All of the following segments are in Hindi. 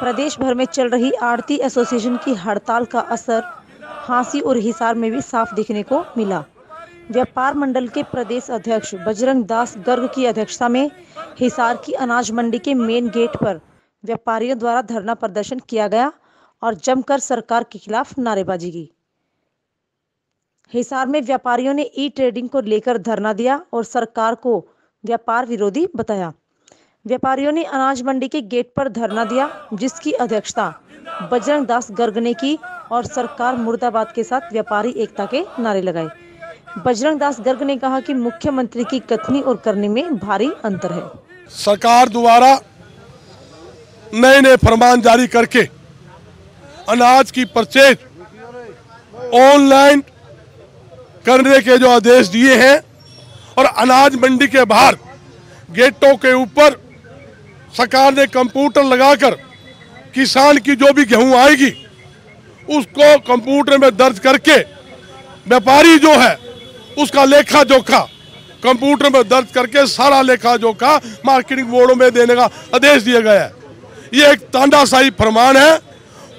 प्रदेश भर में चल रही आढ़ती एसोसिएशन की हड़ताल का असर हांसी और हिसार में भी साफ दिखने को मिला। व्यापार मंडल के प्रदेश अध्यक्ष बजरंग दास गर्ग की अध्यक्षता में हिसार की अनाज मंडी के मेन गेट पर व्यापारियों द्वारा धरना प्रदर्शन किया गया और जमकर सरकार के खिलाफ नारेबाजी की। हिसार में व्यापारियों ने ई ट्रेडिंग को लेकर धरना दिया और सरकार को व्यापार विरोधी बताया। व्यापारियों ने अनाज मंडी के गेट पर धरना दिया, जिसकी अध्यक्षता बजरंग दास गर्ग ने की और सरकार मुर्दाबाद के साथ व्यापारी एकता के नारे लगाए। बजरंग दास गर्ग ने कहा कि मुख्यमंत्री की कथनी और करनी में भारी अंतर है। सरकार द्वारा नए नए फरमान जारी करके अनाज की परचेज ऑनलाइन करने के जो आदेश दिए हैं और अनाज मंडी के बाहर गेटों के ऊपर सरकार ने कंप्यूटर लगाकर किसान की जो भी गेहूं आएगी उसको कंप्यूटर में दर्ज करके व्यापारी जो है उसका लेखा जोखा कंप्यूटर में दर्ज करके सारा लेखा जोखा मार्केटिंग बोर्डों में देने का आदेश दिया गया है। ये एक तानाशाही फरमान है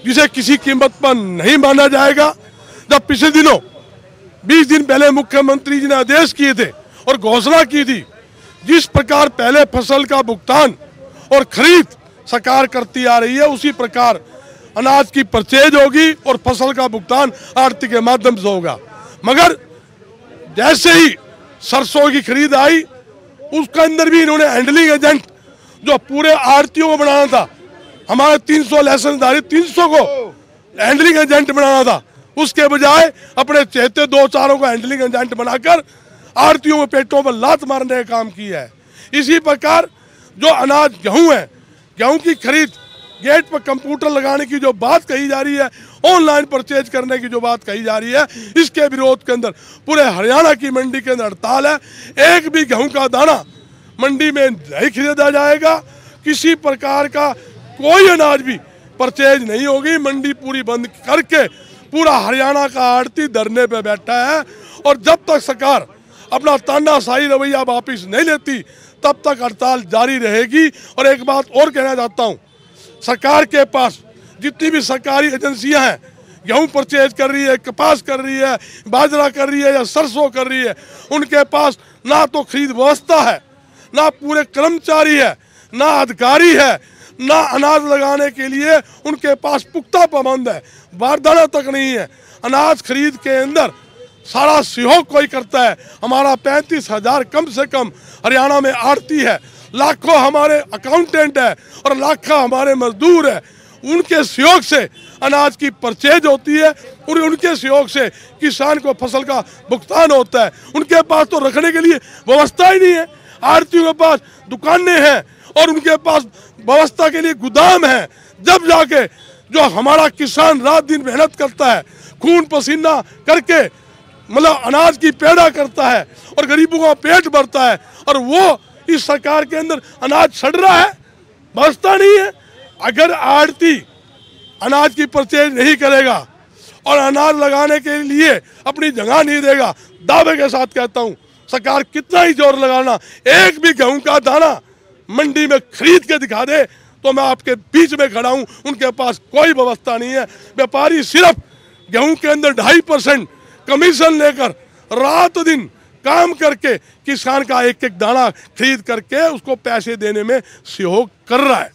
जिसे किसी कीमत पर नहीं माना जाएगा। जब पिछले दिनों 20 दिन पहले मुख्यमंत्री जी ने आदेश किए थे और घोषणा की थी, जिस प्रकार पहले फसल का भुगतान और खरीद सरकार करती आ रही है उसी प्रकार अनाज की परचेज होगी और फसल का भुगतान आढ़ती के माध्यम से होगा। मगर जैसे ही सरसों की खरीद आई उसके अंदर भी इन्होंने हैंडलिंग एजेंट जो पूरे आढ़तियों को बनाना था, हमारे 300 लाइसेंसधारी 300 को हैंडलिंग एजेंट बनाना था, उसके बजाय अपने चहेते 2-4 को हैंडलिंग एजेंट बनाकर आढ़तियों के पेटों पर लात मारने का काम किया है। इसी प्रकार जो अनाज गेहूं है, गेहूं की खरीद गेट पर कंप्यूटर लगाने की जो बात कही जा रही है, ऑनलाइन परचेज करने की जो बात कही जा रही है, इसके विरोध के अंदर पूरे हरियाणा की मंडी के अंदर हड़ताल है। एक भी गेहूं का दाना मंडी में नहीं खरीदा जाएगा, किसी प्रकार का कोई अनाज भी परचेज नहीं होगी। मंडी पूरी बंद करके पूरा हरियाणा का आढ़ती धरने पे बैठा है और जब तक सरकार अपना तानाशाही रवैया वापिस नहीं लेती तब तक हड़ताल जारी रहेगी। और एक बात और कहना चाहता हूँ, सरकार के पास जितनी भी सरकारी एजेंसियां हैं, गेहूं परचेज कर रही है, कपास कर रही है, बाजरा कर रही है या सरसों कर रही है, उनके पास ना तो खरीद व्यवस्था है, ना पूरे कर्मचारी है, ना अधिकारी है, ना अनाज लगाने के लिए उनके पास पुख्ता प्रबंध है, बारदाना तक नहीं है। अनाज खरीद के अंदर सारा सहयोग कोई करता है। हमारा 35,000 कम से कम हरियाणा में आढ़ती है, लाखों हमारे अकाउंटेंट है और लाखों हमारे मजदूर है। उनके सहयोग से अनाज की परचेज होती है और उनके सहयोग से किसान को फसल का भुगतान होता है। उनके पास तो रखने के लिए व्यवस्था ही नहीं है। आढ़तियों के पास दुकानें हैं और उनके पास व्यवस्था के लिए गोदाम है। जब जाके जो हमारा किसान रात दिन मेहनत करता है, खून पसीना करके मतलब अनाज की पैदा करता है और गरीबों का पेट भरता है, और वो इस सरकार के अंदर अनाज सड़ रहा है, व्यवस्था नहीं है। अगर आढ़ती अनाज की परचेज नहीं करेगा और अनाज लगाने के लिए अपनी जगह नहीं देगा, दावे के साथ कहता हूँ सरकार कितना ही जोर लगाना, एक भी गेहूं का दाना मंडी में खरीद के दिखा दे तो मैं आपके बीच में खड़ा हूँ। उनके पास कोई व्यवस्था नहीं है। व्यापारी सिर्फ गेहूं के अंदर 2.5% कमीशन लेकर रात दिन काम करके किसान का एक एक दाना खरीद करके उसको पैसे देने में सहयोग कर रहा है।